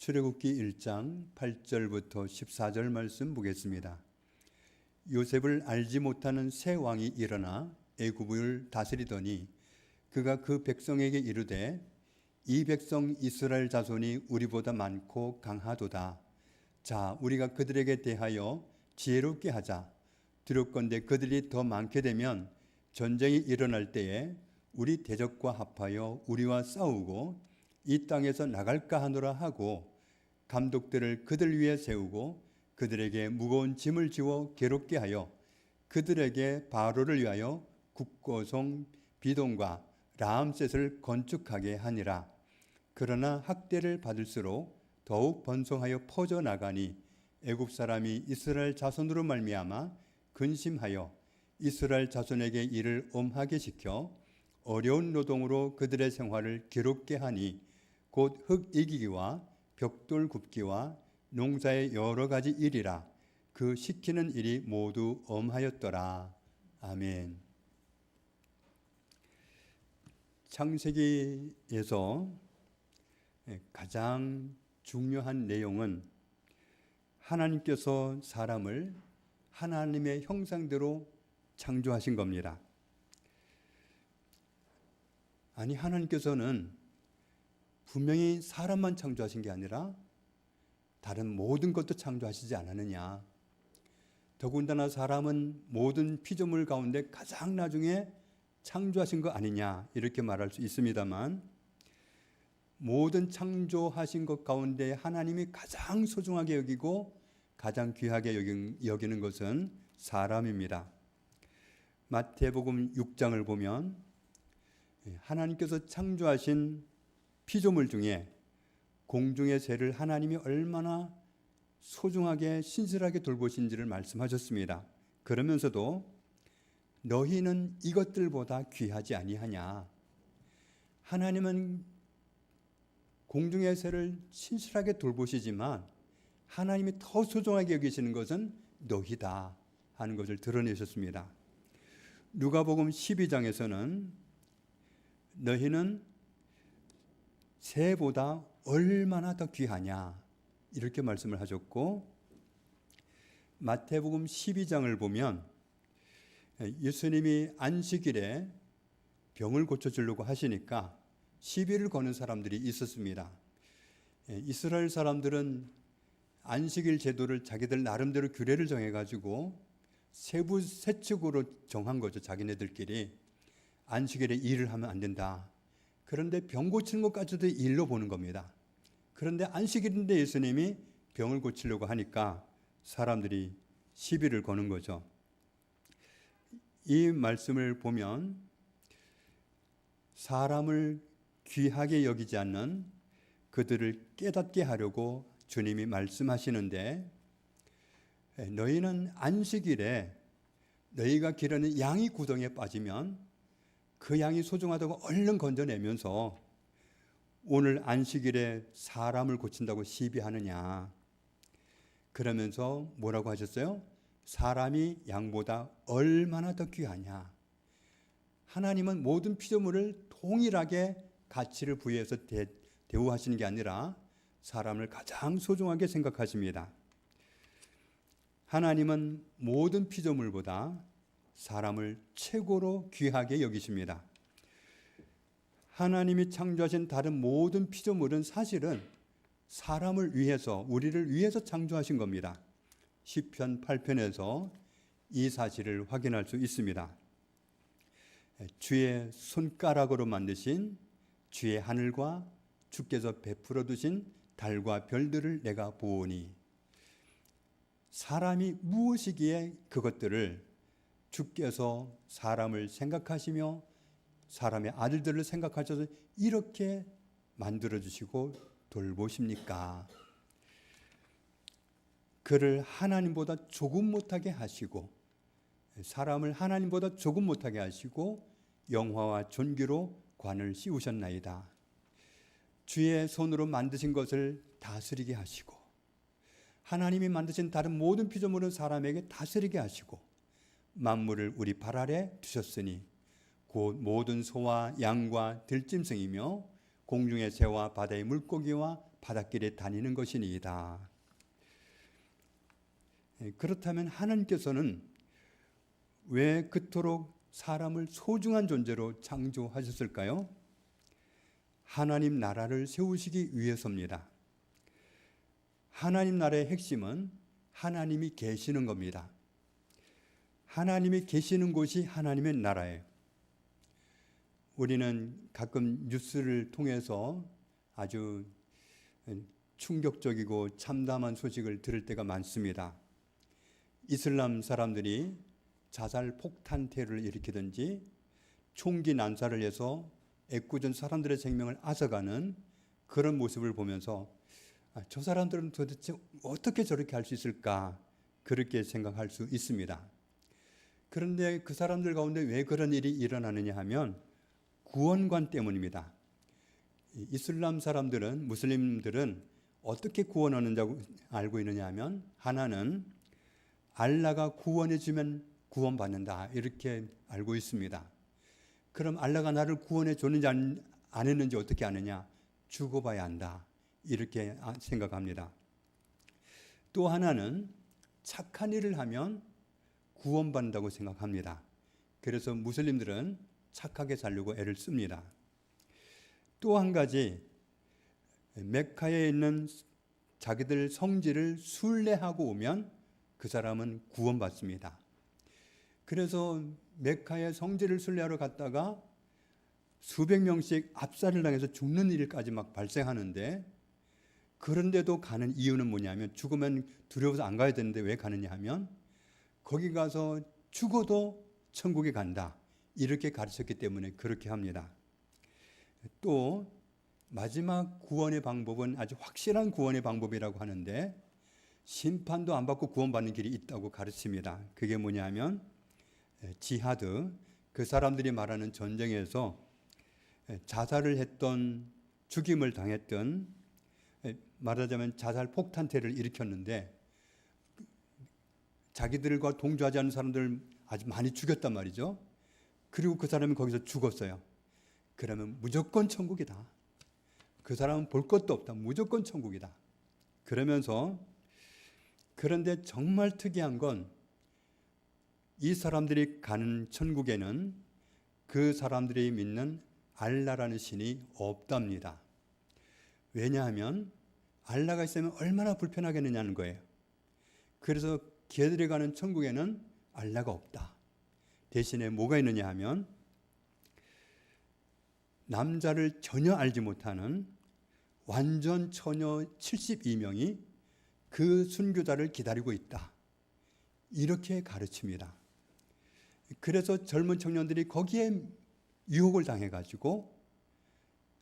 출애굽기 1장 8절부터 14절 말씀 보겠습니다. 요셉을 알지 못하는 새 왕이 일어나 애굽을 다스리더니 그가 그 백성에게 이르되 이 백성 이스라엘 자손이 우리보다 많고 강하도다. 자, 우리가 그들에게 대하여 지혜롭게 하자. 두렵건대 그들이 더 많게 되면 전쟁이 일어날 때에 우리 대적과 합하여 우리와 싸우고 이 땅에서 나갈까 하노라 하고 감독들을 그들 위에 세우고 그들에게 무거운 짐을 지워 괴롭게 하여 그들에게 바로를 위하여 국고성 비동과 라암셋을 건축하게 하니라. 그러나 학대를 받을수록 더욱 번성하여 퍼져나가니 애굽 사람이 이스라엘 자손으로 말미암아 근심하여 이스라엘 자손에게 일을 엄하게 시켜 어려운 노동으로 그들의 생활을 괴롭게 하니 곧 흙 이기기와 벽돌 굽기와 농사의 여러 가지 일이라. 그 시키는 일이 모두 엄하였더라. 아멘. 창세기에서 가장 중요한 내용은 하나님께서 사람을 하나님의 형상대로 창조하신 겁니다. 아니, 하나님께서는 분명히 사람만 창조하신 게 아니라 다른 모든 것도 창조하시지 않았느냐. 더군다나 사람은 모든 피조물 가운데 가장 나중에 창조하신 거 아니냐, 이렇게 말할 수 있습니다만, 모든 창조하신 것 가운데 하나님이 가장 소중하게 여기고 가장 귀하게 여기는 것은 사람입니다. 마태복음 6장을 보면 하나님께서 창조하신 피조물 중에 공중의 새를 하나님이 얼마나 소중하게 신실하게 돌보신지를 말씀하셨습니다. 그러면서도 너희는 이것들보다 귀하지 아니하냐. 하나님은 공중의 새를 신실하게 돌보시지만 하나님이 더 소중하게 여기시는 것은 너희다 하는 것을 드러내셨습니다. 누가복음 12장에서는 너희는 새보다 얼마나 더 귀하냐, 이렇게 말씀을 하셨고, 마태복음 12장을 보면 예수님이 안식일에 병을 고쳐주려고 하시니까 시비를 거는 사람들이 있었습니다. 이스라엘 사람들은 안식일 제도를 자기들 나름대로 규례를 정해가지고 세부 세축으로 정한 거죠. 자기네들끼리 안식일에 일을 하면 안 된다. 그런데 병 고치는 것까지도 일로 보는 겁니다. 그런데 안식일인데 예수님이 병을 고치려고 하니까 사람들이 시비를 거는 거죠. 이 말씀을 보면 사람을 귀하게 여기지 않는 그들을 깨닫게 하려고 주님이 말씀하시는데, 너희는 안식일에 너희가 기르는 양이 구덩이에 빠지면 그 양이 소중하다고 얼른 건져내면서 오늘 안식일에 사람을 고친다고 시비하느냐. 그러면서 뭐라고 하셨어요? 사람이 양보다 얼마나 더 귀하냐. 하나님은 모든 피조물을 동일하게 가치를 부여해서 대우하시는 게 아니라 사람을 가장 소중하게 생각하십니다. 하나님은 모든 피조물보다 사람을 최고로 귀하게 여기십니다. 하나님이 창조하신 다른 모든 피조물은 사실은 사람을 위해서, 우리를 위해서 창조하신 겁니다. 시편 8편에서 이 사실을 확인할 수 있습니다. 주의 손가락으로 만드신 주의 하늘과 주께서 베풀어 두신 달과 별들을 내가 보오니. 사람이 무엇이기에 그것들을 주께서 사람을 생각하시며 사람의 아들들을 생각하셔서 이렇게 만들어주시고 돌보십니까? 그를 하나님보다 조금 못하게 하시고, 사람을 하나님보다 조금 못하게 하시고 영화와 존귀로 관을 씌우셨나이다. 주의 손으로 만드신 것을 다스리게 하시고, 하나님이 만드신 다른 모든 피조물은 사람에게 다스리게 하시고, 만물을 우리 발 아래 두셨으니 곧 모든 소와 양과 들짐승이며 공중의 새와 바다의 물고기와 바닷길에 다니는 것이니이다. 그렇다면 하나님께서는 왜 그토록 사람을 소중한 존재로 창조하셨을까요? 하나님 나라를 세우시기 위해서입니다. 하나님 나라의 핵심은 하나님이 계시는 겁니다. 하나님이 계시는 곳이 하나님의 나라예요. 우리는 가끔 뉴스를 통해서 아주 충격적이고 참담한 소식을 들을 때가 많습니다. 이슬람 사람들이 자살 폭탄 테러를 일으키든지 총기 난사를 해서 애꿎은 사람들의 생명을 앗아가는 그런 모습을 보면서 저 사람들은 도대체 어떻게 저렇게 할 수 있을까, 그렇게 생각할 수 있습니다. 그런데 그 사람들 가운데 왜 그런 일이 일어나느냐 하면 구원관 때문입니다. 이슬람 사람들은, 무슬림들은 어떻게 구원하는지 알고 있느냐 하면, 하나는 알라가 구원해 주면 구원받는다, 이렇게 알고 있습니다. 그럼 알라가 나를 구원해 줬는지 안 했는지 어떻게 아느냐? 죽어봐야 한다, 이렇게 생각합니다. 또 하나는 착한 일을 하면 구원받는다고 생각합니다. 그래서 무슬림들은 착하게 살려고 애를 씁니다. 또 한 가지, 메카에 있는 자기들 성지를 순례하고 오면 그 사람은 구원받습니다. 그래서 메카의 성지를 순례하러 갔다가 수백 명씩 압살을 당해서 죽는 일까지 막 발생하는데, 그런데도 가는 이유는 뭐냐면, 죽으면 두려워서 안 가야 되는데 왜 가느냐 하면, 거기 가서 죽어도 천국에 간다, 이렇게 가르쳤기 때문에 그렇게 합니다. 또 마지막 구원의 방법은 아주 확실한 구원의 방법이라고 하는데, 심판도 안 받고 구원받는 길이 있다고 가르칩니다. 그게 뭐냐면 지하드, 그 사람들이 말하는 전쟁에서 자살을 했던, 죽임을 당했던, 말하자면 자살 폭탄 테러를 일으켰는데 자기들과 동조하지 않은 사람들 아주 많이 죽였단 말이죠. 그리고 그 사람이 거기서 죽었어요. 그러면 무조건 천국이다. 그 사람은 볼 것도 없다. 무조건 천국이다. 그러면서, 그런데 정말 특이한 건 이 사람들이 가는 천국에는 그 사람들이 믿는 알라라는 신이 없답니다. 왜냐하면 알라가 있으면 얼마나 불편하겠느냐는 거예요. 그래서 걔들이 가는 천국에는 알라가 없다. 대신에 뭐가 있느냐 하면 남자를 전혀 알지 못하는 완전 처녀 72명이 그 순교자를 기다리고 있다, 이렇게 가르칩니다. 그래서 젊은 청년들이 거기에 유혹을 당해가지고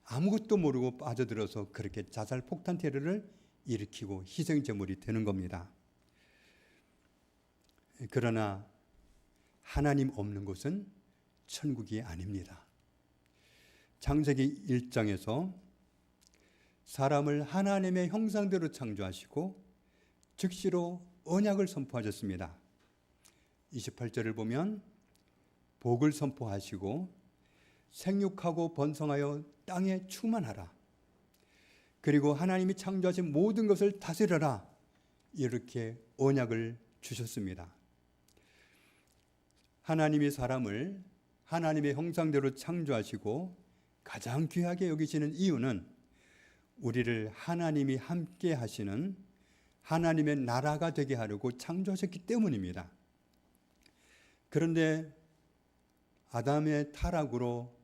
아무것도 모르고 빠져들어서 그렇게 자살 폭탄 테러를 일으키고 희생제물이 되는 겁니다. 그러나 하나님 없는 곳은 천국이 아닙니다. 창세기 1장에서 사람을 하나님의 형상대로 창조하시고 즉시로 언약을 선포하셨습니다. 28절을 보면 복을 선포하시고 생육하고 번성하여 땅에 충만하라. 그리고 하나님이 창조하신 모든 것을 다스려라, 이렇게 언약을 주셨습니다. 하나님이 사람을 하나님의 형상대로 창조하시고 가장 귀하게 여기시는 이유는 우리를 하나님이 함께 하시는 하나님의 나라가 되게 하려고 창조하셨기 때문입니다. 그런데 아담의 타락으로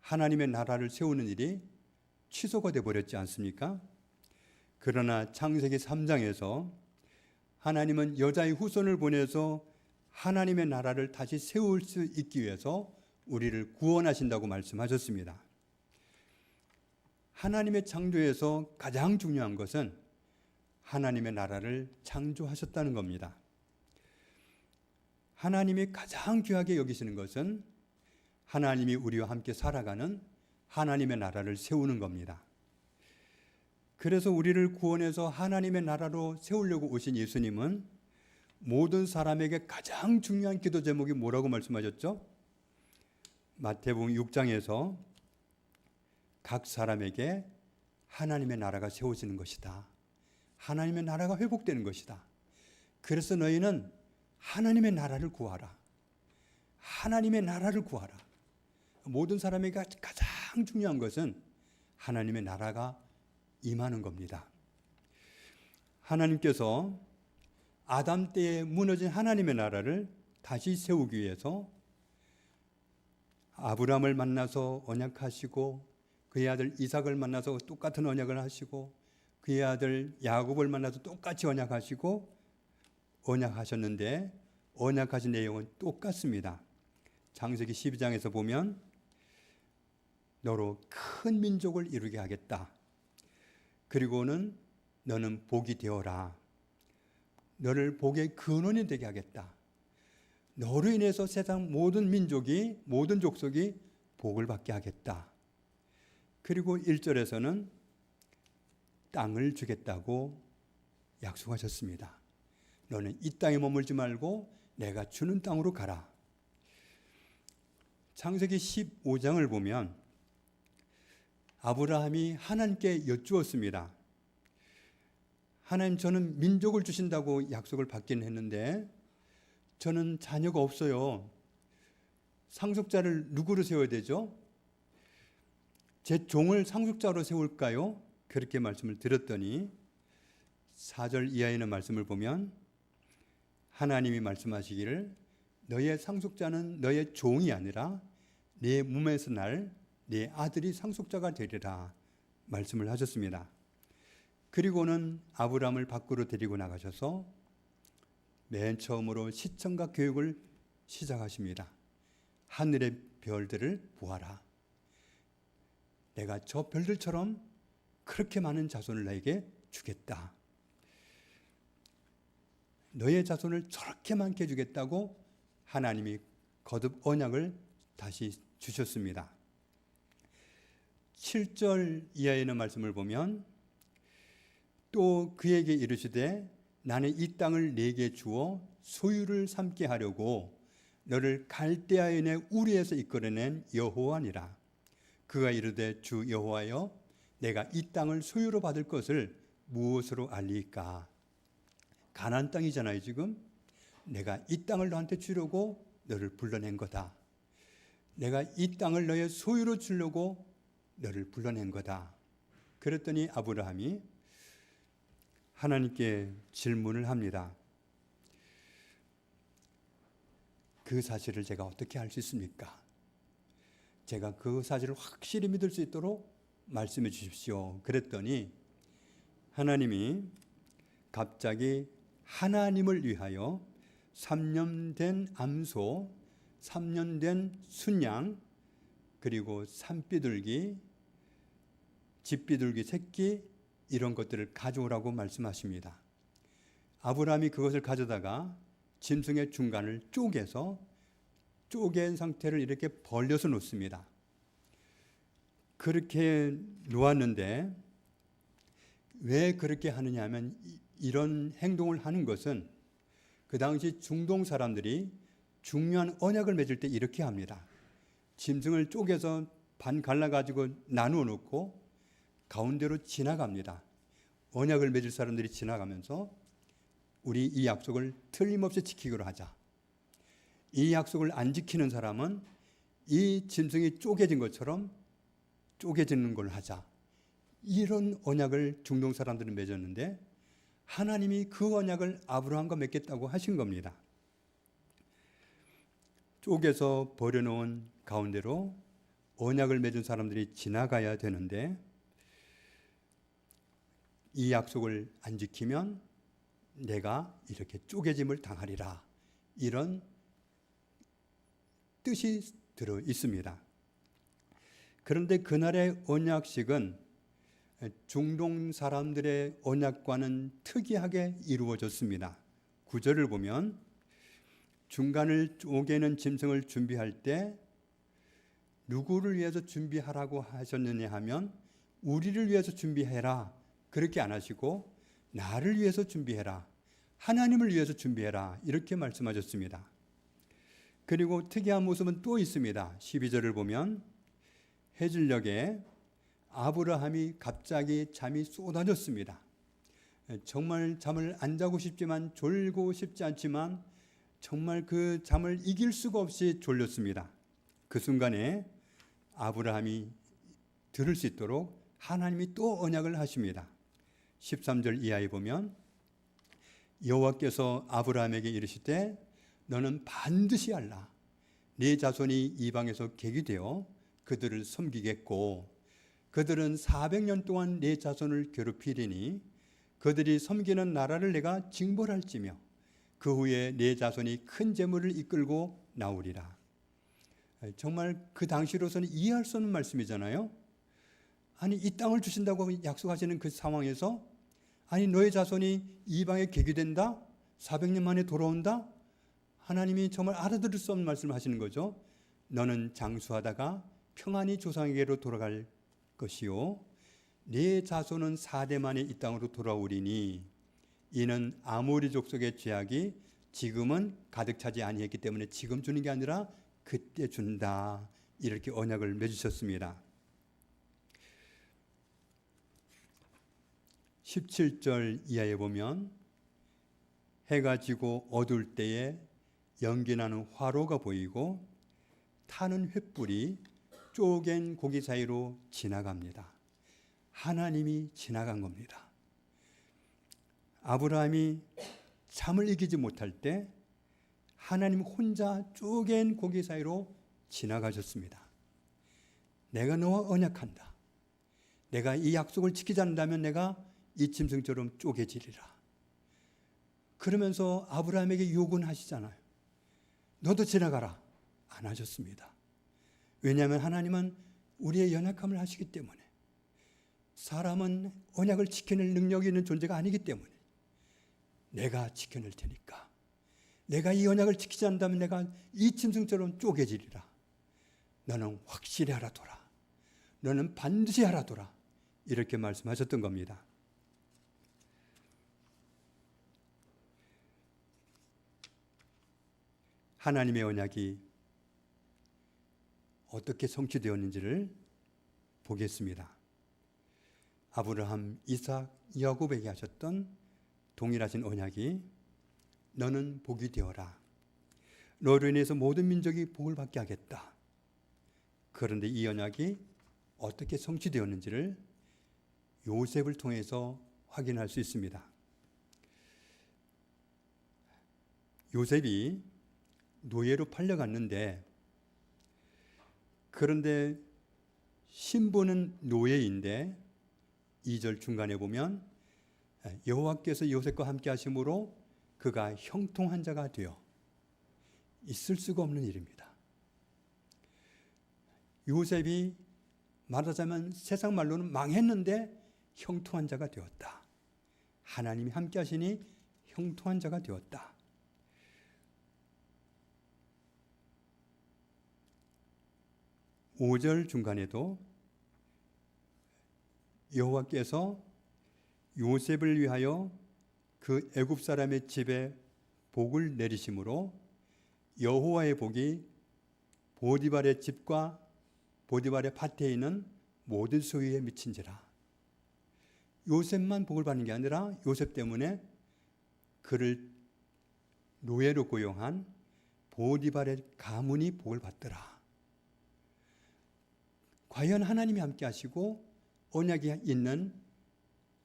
하나님의 나라를 세우는 일이 취소가 되어버렸지 않습니까? 그러나 창세기 3장에서 하나님은 여자의 후손을 보내서 하나님의 나라를 다시 세울 수 있기 위해서 우리를 구원하신다고 말씀하셨습니다. 하나님의 창조에서 가장 중요한 것은 하나님의 나라를 창조하셨다는 겁니다. 하나님이 가장 귀하게 여기시는 것은 하나님이 우리와 함께 살아가는 하나님의 나라를 세우는 겁니다. 그래서 우리를 구원해서 하나님의 나라로 세우려고 오신 예수님은 모든 사람에게 가장 중요한 기도 제목이 뭐라고 말씀하셨죠? 마태복음 6장에서 각 사람에게 하나님의 나라가 세워지는 것이다. 하나님의 나라가 회복되는 것이다. 그래서 너희는 하나님의 나라를 구하라. 하나님의 나라를 구하라. 모든 사람에게 가장 중요한 것은 하나님의 나라가 임하는 겁니다. 하나님께서 아담 때에 무너진 하나님의 나라를 다시 세우기 위해서 아브라함을 만나서 언약하시고 그의 아들 이삭을 만나서 똑같은 언약을 하시고 그의 아들 야곱을 만나서 똑같이 언약하시고 언약하셨는데 언약하신 내용은 똑같습니다. 창세기 12장에서 보면 너로 큰 민족을 이루게 하겠다. 그리고는 너는 복이 되어라. 너를 복의 근원이 되게 하겠다. 너로 인해서 세상 모든 민족이, 모든 족속이 복을 받게 하겠다. 그리고 1절에서는 땅을 주겠다고 약속하셨습니다. 너는 이 땅에 머물지 말고 내가 주는 땅으로 가라. 창세기 15장을 보면 아브라함이 하나님께 여쭈었습니다. 하나님, 저는 민족을 주신다고 약속을 받긴 했는데 저는 자녀가 없어요. 상속자를 누구로 세워야 되죠? 제 종을 상속자로 세울까요? 그렇게 말씀을 드렸더니 4절 이하에 있는 말씀을 보면 하나님이 말씀하시기를 너의 상속자는 너의 종이 아니라 네 몸에서 날 네 아들이 상속자가 되리라 말씀을 하셨습니다. 그리고는 아브라함을 밖으로 데리고 나가셔서 맨 처음으로 시청각 교육을 시작하십니다. 하늘의 별들을 보아라. 내가 저 별들처럼 그렇게 많은 자손을 너에게 주겠다. 너의 자손을 저렇게 많게 주겠다고 하나님이 거듭 언약을 다시 주셨습니다. 7절 이하에 있는 말씀을 보면 또 그에게 이르시되 나는 이 땅을 네게 주어 소유를 삼게 하려고 너를 갈대아인의 우리에서 이끌어낸 여호와니라. 그가 이르되 주 여호와여 내가 이 땅을 소유로 받을 것을 무엇으로 알리까? 가나안 땅이잖아요. 지금 내가 이 땅을 너한테 주려고 너를 불러낸 거다. 내가 이 땅을 너의 소유로 주려고 너를 불러낸 거다. 그랬더니 아브라함이 하나님께 질문을 합니다. 그 사실을 제가 어떻게 알 수 있습니까? 제가 그 사실을 확실히 믿을 수 있도록 말씀해 주십시오. 그랬더니 하나님이 갑자기 하나님을 위하여 3년 된 암소, 3년 된 순양, 그리고 산비둘기, 집비둘기 새끼 이런 것들을 가져오라고 말씀하십니다. 아브라함이 그것을 가져다가 짐승의 중간을 쪼개서 쪼갠 상태를 이렇게 벌려서 놓습니다. 그렇게 놓았는데 왜 그렇게 하느냐 하면 이런 행동을 하는 것은 그 당시 중동 사람들이 중요한 언약을 맺을 때 이렇게 합니다. 짐승을 쪼개서 반 갈라가지고 나누어 놓고 가운데로 지나갑니다. 언약을 맺을 사람들이 지나가면서 우리 이 약속을 틀림없이 지키기로 하자. 이 약속을 안 지키는 사람은 이 짐승이 쪼개진 것처럼 쪼개지는 걸 하자. 이런 언약을 중동 사람들은 맺었는데 하나님이 그 언약을 아브라함과 맺겠다고 하신 겁니다. 쪼개서 버려놓은 가운데로 언약을 맺은 사람들이 지나가야 되는데 이 약속을 안 지키면 내가 이렇게 쪼개짐을 당하리라. 이런 뜻이 들어 있습니다. 그런데 그날의 언약식은 중동 사람들의 언약과는 특이하게 이루어졌습니다. 9절을 보면 중간을 쪼개는 짐승을 준비할 때 누구를 위해서 준비하라고 하셨느냐 하면 우리를 위해서 준비해라. 그렇게 안 하시고 나를 위해서 준비해라. 하나님을 위해서 준비해라. 이렇게 말씀하셨습니다. 그리고 특이한 모습은 또 있습니다. 12절을 보면 해질녘에 아브라함이 갑자기 잠이 쏟아졌습니다. 정말 잠을 안 자고 싶지만 졸고 싶지 않지만 정말 그 잠을 이길 수가 없이 졸렸습니다. 그 순간에 아브라함이 들을 수 있도록 하나님이 또 언약을 하십니다. 13절 이하에 보면 여호와께서 아브라함에게 이르시되 너는 반드시 알라. 네 자손이 이방에서 객이 되어 그들을 섬기겠고 그들은 400년 동안 네 자손을 괴롭히리니 그들이 섬기는 나라를 내가 징벌할지며 그 후에 네 자손이 큰 재물을 이끌고 나오리라. 정말 그 당시로서는 이해할 수 없는 말씀이잖아요. 아니 이 땅을 주신다고 약속하시는 그 상황에서 아니 너의 자손이 이방에 객이 된다? 400년 만에 돌아온다? 하나님이 정말 알아들을 수 없는 말씀을 하시는 거죠. 너는 장수하다가 평안히 조상에게로 돌아갈 것이요 네 자손은 4대 만에 이 땅으로 돌아오리니 이는 아모리 족속의 죄악이 지금은 가득 차지 아니했기 때문에 지금 주는 게 아니라 그때 준다. 이렇게 언약을 맺으셨습니다. 17절 이하에 보면 해가 지고 어두울 때에 연기나는 화로가 보이고 타는 횃불이 쪼갠 고기 사이로 지나갑니다. 하나님이 지나간 겁니다. 아브라함이 잠을 이기지 못할 때 하나님 혼자 쪼갠 고기 사이로 지나가셨습니다. 내가 너와 언약한다. 내가 이 약속을 지키지 않는다면 내가 이 짐승처럼 쪼개지리라. 그러면서 아브라함에게 요구는 하시잖아요. 너도 지나가라. 안 하셨습니다. 왜냐하면 하나님은 우리의 연약함을 아시기 때문에 사람은 언약을 지켜낼 능력이 있는 존재가 아니기 때문에 내가 지켜낼 테니까 내가 이 언약을 지키지 않는다면 내가 이 짐승처럼 쪼개지리라. 너는 확실히 알아둬라. 너는 반드시 알아둬라. 이렇게 말씀하셨던 겁니다. 하나님의 언약이 어떻게 성취되었는지를 보겠습니다. 아브라함, 이삭, 야곱에게 하셨던 동일하신 언약이 너는 복이 되어라. 너로 인해서 모든 민족이 복을 받게 하겠다. 그런데 이 언약이 어떻게 성취되었는지를 요셉을 통해서 확인할 수 있습니다. 요셉이 노예로 팔려갔는데 그런데 신부는 노예인데 2절 중간에 보면 여호와께서 요셉과 함께 하심으로 그가 형통한 자가 되어 있을 수가 없는 일입니다. 요셉이 말하자면 세상 말로는 망했는데 형통한 자가 되었다. 하나님이 함께 하시니 형통한 자가 되었다. 5절 중간에도 여호와께서 요셉을 위하여 그 애굽 사람의 집에 복을 내리심으로 여호와의 복이 보디발의 집과 보디발의 밭에 있는 모든 소유에 미친지라. 요셉만 복을 받는 게 아니라 요셉 때문에 그를 노예로 고용한 보디발의 가문이 복을 받더라. 과연 하나님이 함께 하시고 언약이 있는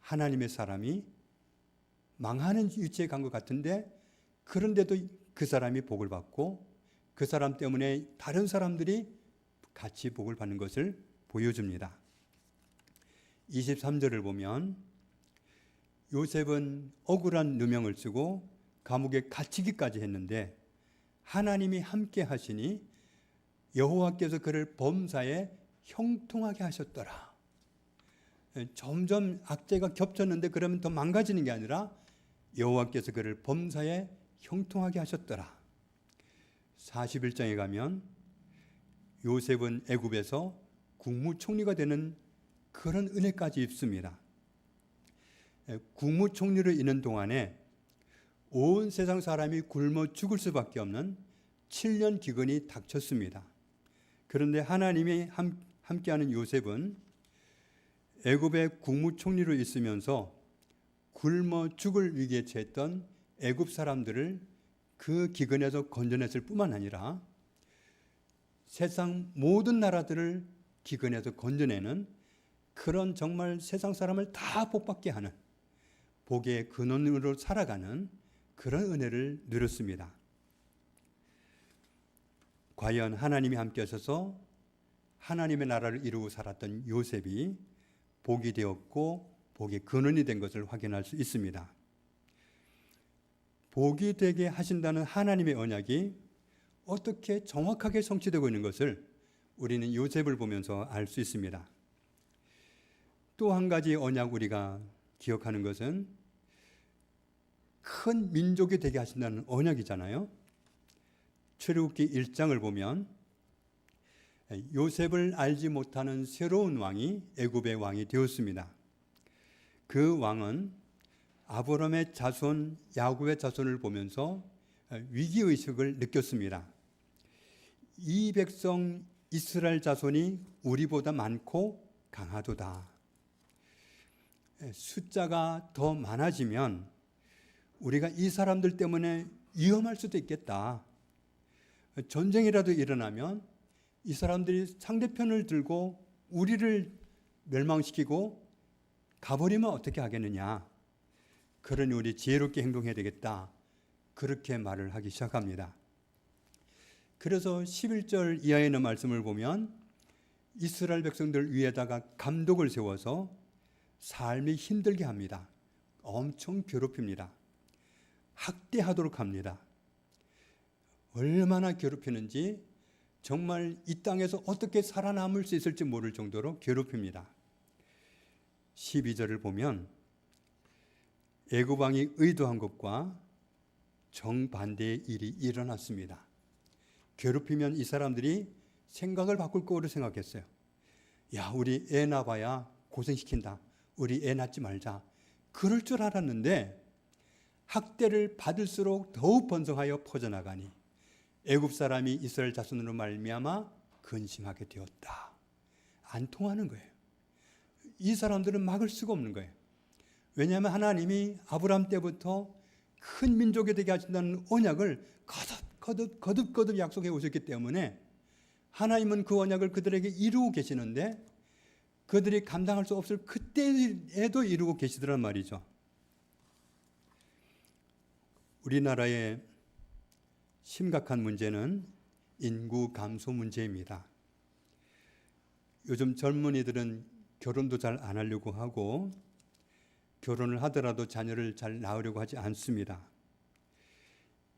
하나님의 사람이 망하는 위치에 간 것 같은데 그런데도 그 사람이 복을 받고 그 사람 때문에 다른 사람들이 같이 복을 받는 것을 보여줍니다. 23절을 보면 요셉은 억울한 누명을 쓰고 감옥에 갇히기까지 했는데 하나님이 함께 하시니 여호와께서 그를 범사에 형통하게 하셨더라. 점점 악재가 겹쳤는데 그러면 더 망가지는 게 아니라 여호와께서 그를 범사에 형통하게 하셨더라. 41장에 가면 요셉은 애굽에서 국무총리가 되는 그런 은혜까지 입습니다. 국무총리로 있는 동안에 온 세상 사람이 굶어 죽을 수밖에 없는 7년 기근이 닥쳤습니다. 그런데 하나님이 함께하는 요셉은 애굽의 국무총리로 있으면서 굶어 죽을 위기에 처했던 애굽 사람들을 그 기근에서 건져냈을 뿐만 아니라 세상 모든 나라들을 기근에서 건져내는 그런 정말 세상 사람을 다 복받게 하는 복의 근원으로 살아가는 그런 은혜를 누렸습니다. 과연 하나님이 함께 하셔서 하나님의 나라를 이루고 살았던 요셉이 복이 되었고 복의 근원이 된 것을 확인할 수 있습니다. 복이 되게 하신다는 하나님의 언약이 어떻게 정확하게 성취되고 있는 것을 우리는 요셉을 보면서 알 수 있습니다. 또 한 가지 언약 우리가 기억하는 것은 큰 민족이 되게 하신다는 언약이잖아요. 출애굽기 1장을 보면 요셉을 알지 못하는 새로운 왕이 애굽의 왕이 되었습니다. 그 왕은 아브라함의 자손 야곱의 자손을 보면서 위기의식을 느꼈습니다. 이 백성 이스라엘 자손이 우리보다 많고 강하도다. 숫자가 더 많아지면 우리가 이 사람들 때문에 위험할 수도 있겠다. 전쟁이라도 일어나면 이 사람들이 상대편을 들고 우리를 멸망시키고 가버리면 어떻게 하겠느냐. 그러니 우리 지혜롭게 행동해야 되겠다. 그렇게 말을 하기 시작합니다. 그래서 11절 이하에 있는 말씀을 보면 이스라엘 백성들 위에다가 감독을 세워서 삶이 힘들게 합니다. 엄청 괴롭힙니다. 학대하도록 합니다. 얼마나 괴롭히는지 정말 이 땅에서 어떻게 살아남을 수 있을지 모를 정도로 괴롭힙니다. 12절을 보면 애굽 왕이 의도한 것과 정반대의 일이 일어났습니다. 괴롭히면 이 사람들이 생각을 바꿀 거로 생각했어요. 야, 우리 애 낳아봐야 고생시킨다. 우리 애 낳지 말자. 그럴 줄 알았는데 학대를 받을수록 더욱 번성하여 퍼져나가니 애굽 사람이 이스라엘 자손으로 말미암아 근심하게 되었다. 안 통하는 거예요. 이 사람들은 막을 수가 없는 거예요. 왜냐하면 하나님이 아브라함 때부터 큰 민족이 되게 하신다는 언약을 거듭 약속해 오셨기 때문에 하나님은 그 언약을 그들에게 이루고 계시는데 그들이 감당할 수 없을 그때에도 이루고 계시더란 말이죠. 우리나라의 심각한 문제는 인구 감소 문제입니다. 요즘 젊은이들은 결혼도 잘 안 하려고 하고 결혼을 하더라도 자녀를 잘 낳으려고 하지 않습니다.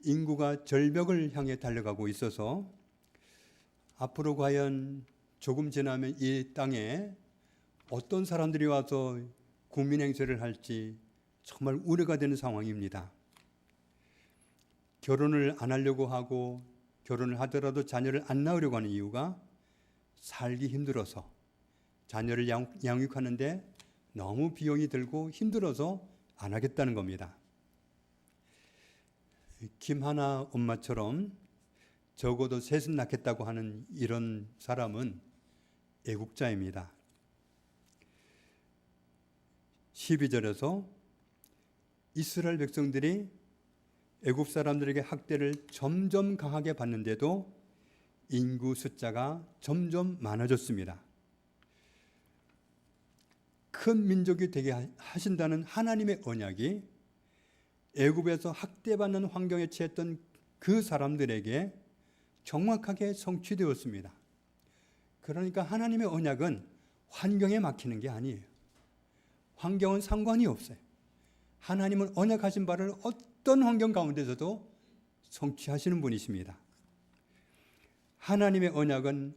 인구가 절벽을 향해 달려가고 있어서 앞으로 과연 조금 지나면 이 땅에 어떤 사람들이 와서 국민 행세를 할지 정말 우려가 되는 상황입니다. 결혼을 안 하려고 하고 결혼을 하더라도 자녀를 안 낳으려고 하는 이유가 살기 힘들어서 자녀를 양육하는데 너무 비용이 들고 힘들어서 안 하겠다는 겁니다. 김하나 엄마처럼 적어도 셋은 낳겠다고 하는 이런 사람은 애국자입니다. 12절에서 이스라엘 백성들이 애굽 사람들에게 학대를 점점 강하게 받는데도 인구 숫자가 점점 많아졌습니다. 큰 민족이 되게 하신다는 하나님의 언약이 애굽에서 학대받는 환경에 처했던 그 사람들에게 정확하게 성취되었습니다. 그러니까 하나님의 언약은 환경에 막히는 게 아니에요. 환경은 상관이 없어요. 하나님은 언약하신 바를 어떤 환경 가운데서도 성취하시는 분이십니다. 하나님의 언약은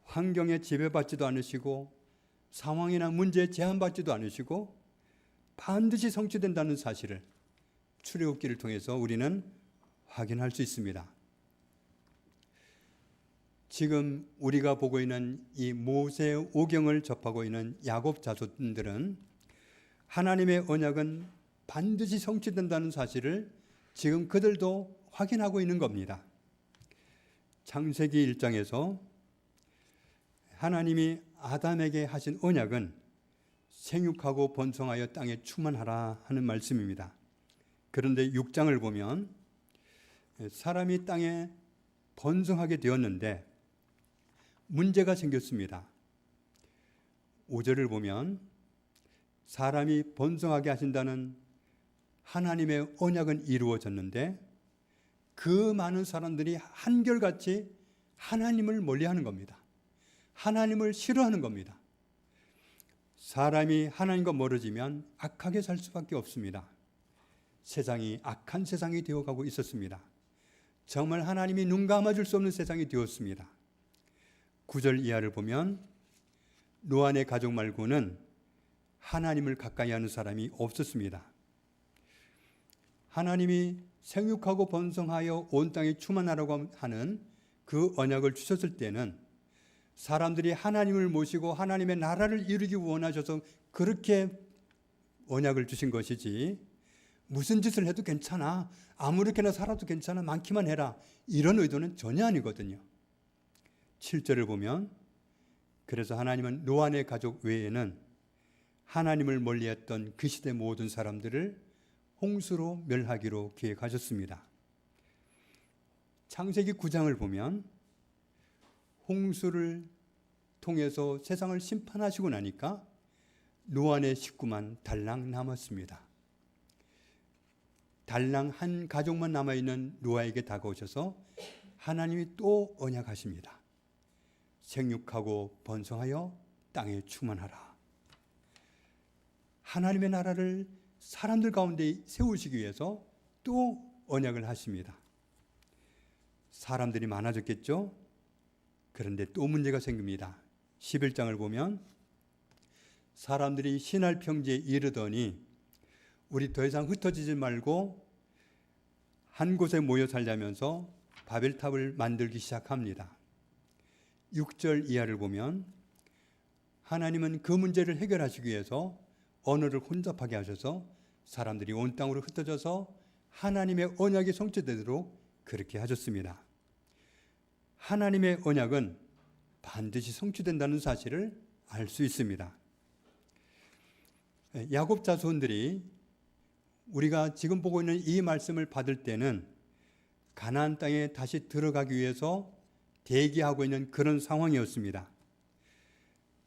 환경에 지배받지도 않으시고 상황이나 문제에 제한받지도 않으시고 반드시 성취된다는 사실을 출애굽기를 통해서 우리는 확인할 수 있습니다. 지금 우리가 보고 있는 이 모세 오경을 접하고 있는 야곱 자손들은 하나님의 언약은 반드시 성취된다는 사실을 지금 그들도 확인하고 있는 겁니다. 창세기 1장에서 하나님이 아담에게 하신 언약은 생육하고 번성하여 땅에 충만하라 하는 말씀입니다. 그런데 6장을 보면 사람이 땅에 번성하게 되었는데 문제가 생겼습니다. 5절을 보면 사람이 번성하게 하신다는 하나님의 언약은 이루어졌는데 그 많은 사람들이 한결같이 하나님을 멀리하는 겁니다. 하나님을 싫어하는 겁니다. 사람이 하나님과 멀어지면 악하게 살 수밖에 없습니다. 세상이 악한 세상이 되어가고 있었습니다. 정말 하나님이 눈 감아줄 수 없는 세상이 되었습니다. 9절 이하를 보면 노아의 가족 말고는 하나님을 가까이 하는 사람이 없었습니다. 하나님이 생육하고 번성하여 온 땅에 충만하라고 하는 그 언약을 주셨을 때는 사람들이 하나님을 모시고 하나님의 나라를 이루기 원하셔서 그렇게 언약을 주신 것이지, 무슨 짓을 해도 괜찮아, 아무렇게나 살아도 괜찮아, 많기만 해라, 이런 의도는 전혀 아니거든요. 7절을 보면 그래서 하나님은 노아의 가족 외에는 하나님을 멀리했던 그 시대 모든 사람들을 홍수로 멸하기로 계획하셨습니다. 창세기 9장을 보면 홍수를 통해서 세상을 심판하시고 나니까 노아의 식구만 달랑 남았습니다. 달랑 한 가족만 남아있는 노아에게 다가오셔서 하나님이 또 언약하십니다. 생육하고 번성하여 땅에 충만하라. 하나님의 나라를 사람들 가운데 세우시기 위해서 또 언약을 하십니다. 사람들이 많아졌겠죠? 그런데 또 문제가 생깁니다. 11장을 보면 사람들이 신할 평지에 이르더니 우리 더 이상 흩어지지 말고 한 곳에 모여 살자면서 바벨탑을 만들기 시작합니다. 6절 이하를 보면 하나님은 그 문제를 해결하시기 위해서 언어를 혼잡하게 하셔서 사람들이 온 땅으로 흩어져서 하나님의 언약이 성취되도록 그렇게 하셨습니다. 하나님의 언약은 반드시 성취된다는 사실을 알 수 있습니다. 야곱 자손들이 우리가 지금 보고 있는 이 말씀을 받을 때는 가나안 땅에 다시 들어가기 위해서 대기하고 있는 그런 상황이었습니다.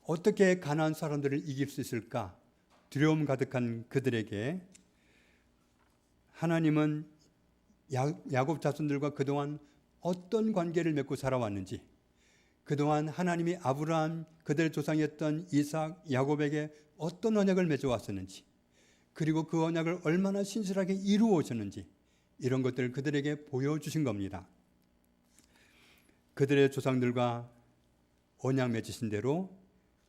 어떻게 가나안 사람들을 이길 수 있을까? 두려움 가득한 그들에게 하나님은 야곱 자손들과 그동안 어떤 관계를 맺고 살아왔는지, 그동안 하나님이 아브라함 그들의 조상이었던 이삭, 야곱에게 어떤 언약을 맺어왔었는지, 그리고 그 언약을 얼마나 신실하게 이루어 오셨는지, 이런 것들을 그들에게 보여주신 겁니다. 그들의 조상들과 언약 맺으신 대로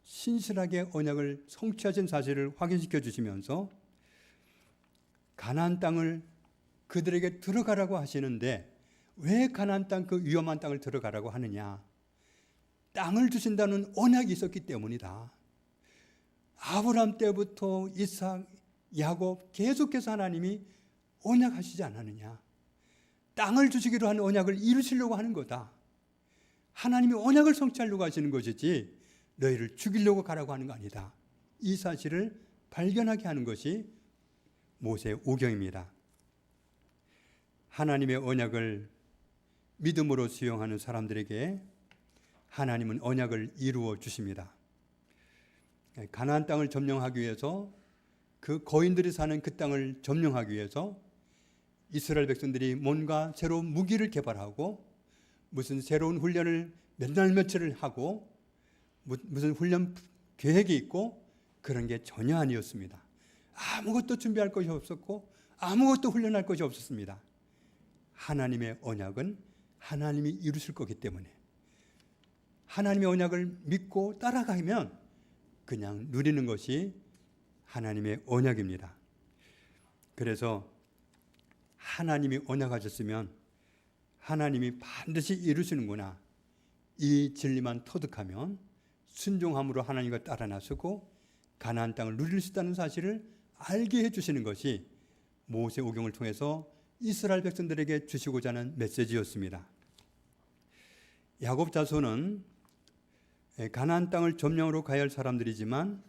신실하게 언약을 성취하신 사실을 확인시켜 주시면서 가나안 땅을 그들에게 들어가라고 하시는데 왜 가나안 땅, 그 위험한 땅을 들어가라고 하느냐? 땅을 주신다는 언약이 있었기 때문이다. 아브라함 때부터 이삭, 야곱 계속해서 하나님이 언약하시지 않았느냐? 땅을 주시기로 한 언약을 이루시려고 하는 거다. 하나님이 언약을 성취하려고 하시는 것이지 너희를 죽이려고 가라고 하는 거 아니다. 이 사실을 발견하게 하는 것이 모세의 오경입니다. 하나님의 언약을 믿음으로 수용하는 사람들에게 하나님은 언약을 이루어 주십니다. 가나안 땅을 점령하기 위해서, 그 거인들이 사는 그 땅을 점령하기 위해서 이스라엘 백성들이 뭔가 새로운 무기를 개발하고 무슨 새로운 훈련을 몇 날 며칠을 하고 무슨 훈련 계획이 있고 그런 게 전혀 아니었습니다. 아무것도 준비할 것이 없었고 아무것도 훈련할 것이 없었습니다. 하나님의 언약은 하나님이 이루실 거기 때문에 하나님의 언약을 믿고 따라가면 그냥 누리는 것이 하나님의 언약입니다. 그래서 하나님이 언약하셨으면 하나님이 반드시 이루시는구나, 이 진리만 터득하면 순종함으로 하나님과 따라 나서고 가나안 땅을 누릴 수 있다는 사실을 알게 해주시는 것이 모세 오경을 통해서 이스라엘 백성들에게 주시고자 하는 메시지였습니다. 야곱 자손은 가나안 땅을 점령으로 가야 할 사람들이지만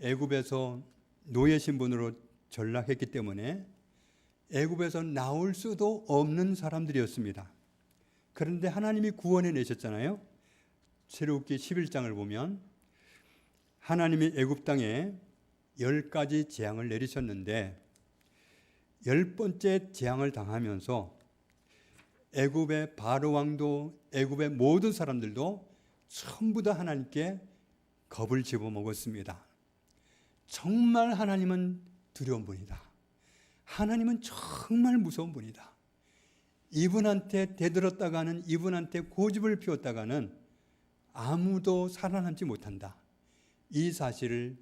애굽에서 노예 신분으로 전락했기 때문에 애굽에서 나올 수도 없는 사람들이었습니다. 그런데 하나님이 구원해 내셨잖아요. 출애굽기 11장을 보면 하나님이 애굽 땅에 10가지 재앙을 내리셨는데 10번째 재앙을 당하면서 애굽의 바로 왕도 애굽의 모든 사람들도 전부 다 하나님께 겁을 집어먹었습니다. 정말 하나님은 두려운 분이다. 하나님은 정말 무서운 분이다. 이분한테 대들었다가는, 이분한테 고집을 피웠다가는 아무도 살아남지 못한다. 이 사실을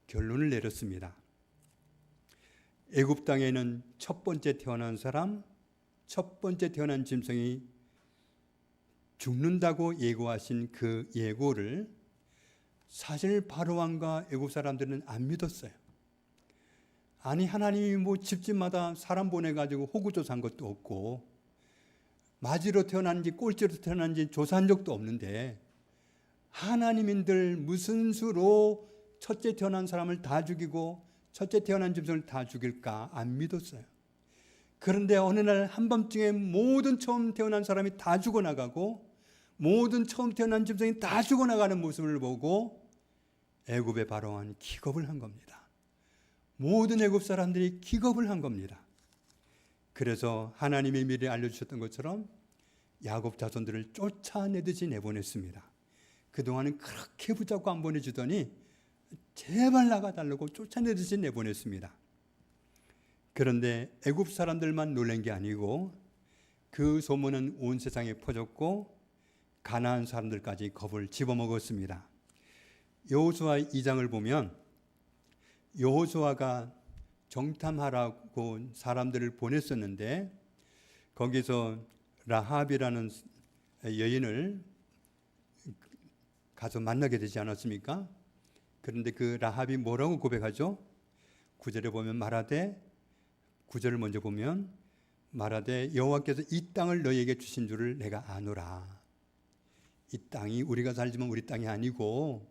결론을 내렸습니다. 애굽 땅에는 첫 번째 태어난 사람, 첫 번째 태어난 짐승이 죽는다고 예고하신 그 예고를 사실 바로왕과 애굽 사람들은 안 믿었어요. 아니, 하나님이 뭐 집집마다 사람 보내가지고 호구조사한 것도 없고 마지로 태어난지 꼴찌로 태어난지 조사한 적도 없는데 하나님인들 무슨 수로 첫째 태어난 사람을 다 죽이고 첫째 태어난 짐승을 다 죽일까? 안 믿었어요. 그런데 어느 날 한밤중에 모든 처음 태어난 사람이 다 죽어나가고 모든 처음 태어난 짐승이 다 죽어나가는 모습을 보고 애굽의 바로왕은 기겁을 한 겁니다. 모든 애굽 사람들이 기겁을 한 겁니다. 그래서 하나님이 미리 알려주셨던 것처럼 야곱 자손들을 쫓아내듯이 내보냈습니다. 그동안은 그렇게 붙잡고 안 보내주더니 제발 나가달라고 쫓아내듯이 내보냈습니다. 그런데 애굽 사람들만 놀란 게 아니고 그 소문은 온 세상에 퍼졌고 가나안 사람들까지 겁을 집어먹었습니다. 여호수아 2장을 보면 여호수아가 정탐하라고 사람들을 보냈었는데 거기서 라합이라는 여인을 가서 만나게 되지 않았습니까? 그런데 그 라합이 뭐라고 고백하죠? 9절에 보면 말하되, 9절을 먼저 보면 말하되 여호와께서 이 땅을 너희에게 주신 줄을 내가 아노라. 이 땅이 우리가 살지만 우리 땅이 아니고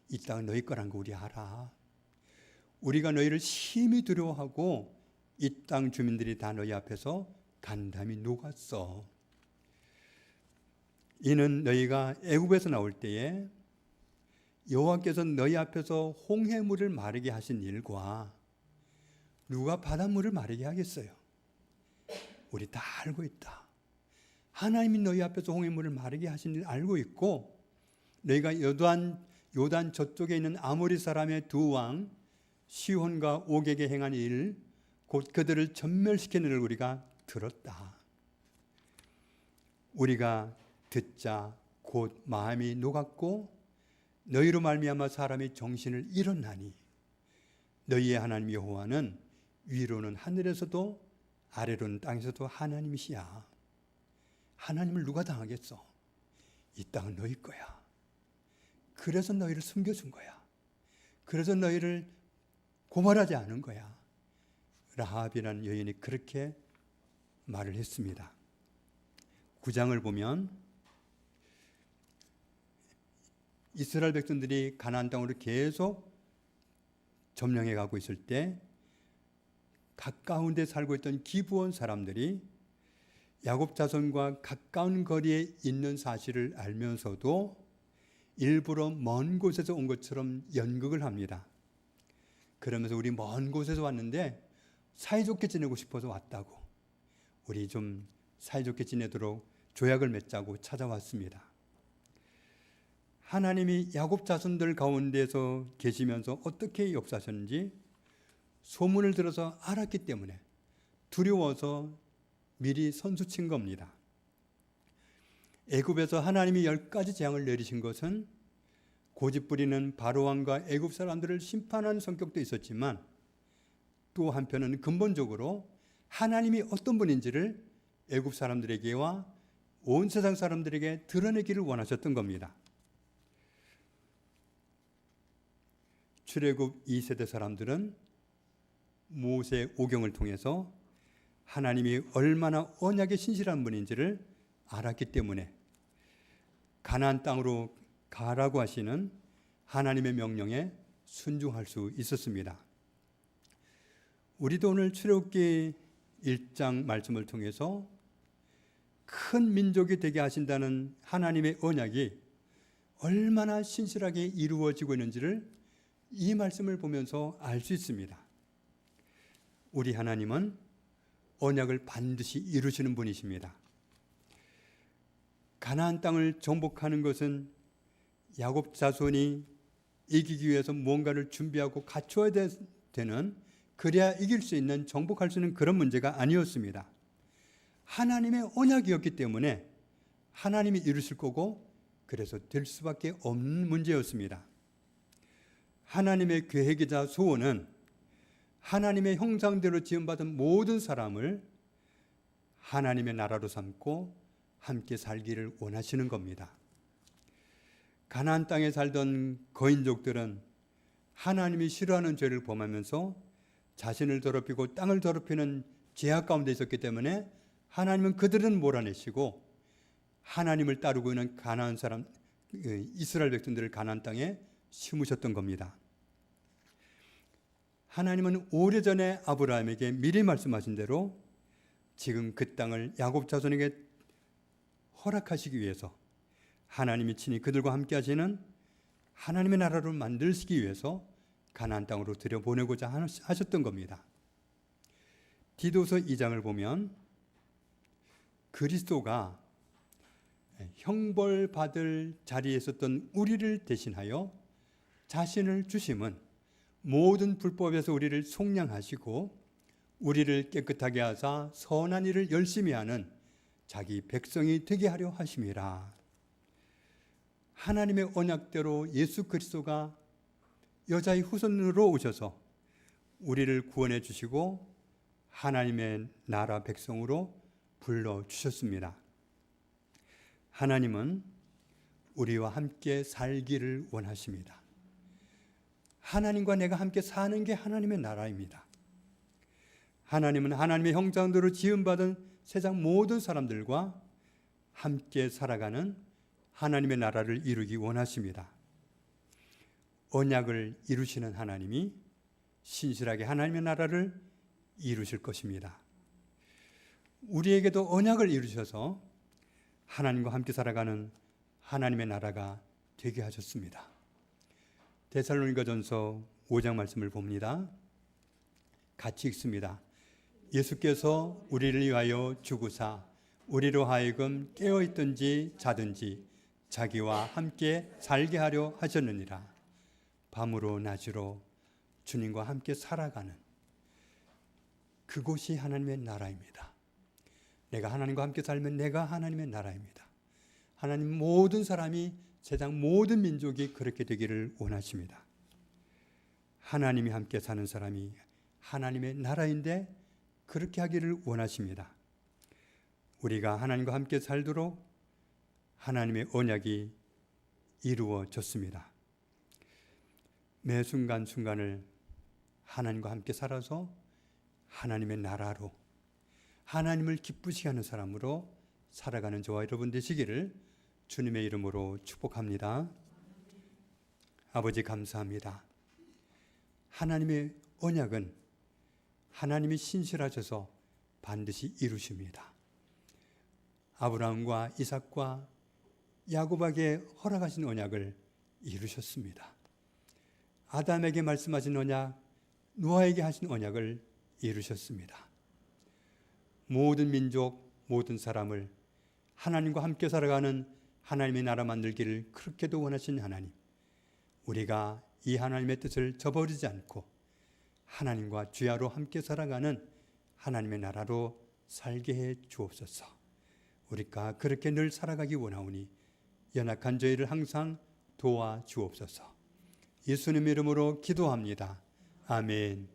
이 땅은 너희 거란 거 우리 알아. 우리가 너희를 심히 두려워하고 이 땅 주민들이 다 너희 앞에서 간담이 녹았어. 이는 너희가 애굽에서 나올 때에 여호와께서 너희 앞에서 홍해물을 마르게 하신 일과 누가 바닷물을 마르게 하겠어요? 우리 다 알고 있다. 하나님이 너희 앞에서 홍해물을 마르게 하신 일 알고 있고 너희가 요단 저쪽에 있는 아모리 사람의 두 왕 시혼과 옥에게 행한 일, 곧 그들을 전멸시키는 일을 우리가 들었다. 우리가 듣자 곧 마음이 녹았고 너희로 말미암아 사람이 정신을 잃었나니 너희의 하나님 여호와는 위로는 하늘에서도 아래로는 땅에서도 하나님이시야. 하나님을 누가 당하겠어? 이 땅은 너희 거야. 그래서 너희를 숨겨준 거야. 그래서 너희를 고발하지 않은 거야. 라합이라는 여인이 그렇게 말을 했습니다. 9장을 보면 이스라엘 백성들이 가나안 땅으로 계속 점령해 가고 있을 때 가까운 데 살고 있던 기브온 사람들이 야곱 자손과 가까운 거리에 있는 사실을 알면서도 일부러 먼 곳에서 온 것처럼 연극을 합니다. 그러면서 우리 먼 곳에서 왔는데 사이좋게 지내고 싶어서 왔다고, 우리 좀 사이좋게 지내도록 조약을 맺자고 찾아왔습니다. 하나님이 야곱 자손들 가운데서 계시면서 어떻게 역사하셨는지 소문을 들어서 알았기 때문에 두려워서 미리 선수친 겁니다. 애굽에서 하나님이 10가지 재앙을 내리신 것은 고집부리는 바로왕과 애굽 사람들을 심판하는 성격도 있었지만 또 한편은 근본적으로 하나님이 어떤 분인지를 애굽 사람들에게와 온 세상 사람들에게 드러내기를 원하셨던 겁니다. 출애굽 2세대 사람들은 모세 오경을 통해서 하나님이 얼마나 언약에 신실한 분인지를 알았기 때문에 가나안 땅으로 가라고 하시는 하나님의 명령에 순종할 수 있었습니다. 우리도 오늘 출애굽기 1장 말씀을 통해서 큰 민족이 되게 하신다는 하나님의 언약이 얼마나 신실하게 이루어지고 있는지를 이 말씀을 보면서 알 수 있습니다. 우리 하나님은 언약을 반드시 이루시는 분이십니다. 가나안 땅을 정복하는 것은 야곱 자손이 이기기 위해서 무언가를 준비하고 갖춰야 되는, 그래야 이길 수 있는, 정복할 수 있는 그런 문제가 아니었습니다. 하나님의 언약이었기 때문에 하나님이 이루실 거고, 그래서 될 수밖에 없는 문제였습니다. 하나님의 계획이자 소원은 하나님의 형상대로 지음받은 모든 사람을 하나님의 나라로 삼고 함께 살기를 원하시는 겁니다. 가나안 땅에 살던 거인족들은 하나님이 싫어하는 죄를 범하면서 자신을 더럽히고 땅을 더럽히는 죄악 가운데 있었기 때문에 하나님은 그들은 몰아내시고 하나님을 따르고 있는 가나안 사람, 이스라엘 백성들을 가나안 땅에 심으셨던 겁니다. 하나님은 오래전에 아브라함에게 미리 말씀하신 대로 지금 그 땅을 야곱 자손에게 허락하시기 위해서, 하나님이 친히 그들과 함께 하시는 하나님의 나라를 만들시기 위해서 가나안 땅으로 들여보내고자 하셨던 겁니다. 디도서 2장을 보면 그리스도가 형벌받을 자리에 있었던 우리를 대신하여 자신을 주심은 모든 불법에서 우리를 속량하시고 우리를 깨끗하게 하사 선한 일을 열심히 하는 자기 백성이 되게 하려 하심이라. 하나님의 언약대로 예수 그리스도가 여자의 후손으로 오셔서 우리를 구원해 주시고 하나님의 나라 백성으로 불러주셨습니다. 하나님은 우리와 함께 살기를 원하십니다. 하나님과 내가 함께 사는 게 하나님의 나라입니다. 하나님은 하나님의 형상대로 지음받은 세상 모든 사람들과 함께 살아가는 하나님의 나라를 이루기 원하십니다. 언약을 이루시는 하나님이 신실하게 하나님의 나라를 이루실 것입니다. 우리에게도 언약을 이루셔서 하나님과 함께 살아가는 하나님의 나라가 되게 하셨습니다. 데살로니가전서 5장 말씀을 봅니다. 같이 읽습니다. 예수께서 우리를 위하여 죽으사 우리로 하여금 깨어있든지 자든지 자기와 함께 살게 하려 하셨느니라. 밤으로 낮으로 주님과 함께 살아가는 그곳이 하나님의 나라입니다. 내가 하나님과 함께 살면 내가 하나님의 나라입니다. 하나님 모든 사람이, 세상 모든 민족이 그렇게 되기를 원하십니다. 하나님이 함께 사는 사람이 하나님의 나라인데 그렇게 하기를 원하십니다. 우리가 하나님과 함께 살도록 하나님의 언약이 이루어졌습니다. 매 순간순간을 하나님과 함께 살아서 하나님의 나라로, 하나님을 기쁘시게 하는 사람으로 살아가는 저와 여러분 되시기를 주님의 이름으로 축복합니다. 아버지 감사합니다. 하나님의 언약은 하나님이 신실하셔서 반드시 이루십니다. 아브라함과 이삭과 야곱에게 허락하신 언약을 이루셨습니다. 아담에게 말씀하신 언약, 노아에게 하신 언약을 이루셨습니다. 모든 민족, 모든 사람을 하나님과 함께 살아가는 하나님의 나라 만들기를 그렇게도 원하신 하나님, 우리가 이 하나님의 뜻을 저버리지 않고 하나님과 주야로 함께 살아가는 하나님의 나라로 살게 해 주옵소서. 우리가 그렇게 늘 살아가기 원하오니 연약한 저희를 항상 도와 주옵소서. 예수님 이름으로 기도합니다. 아멘.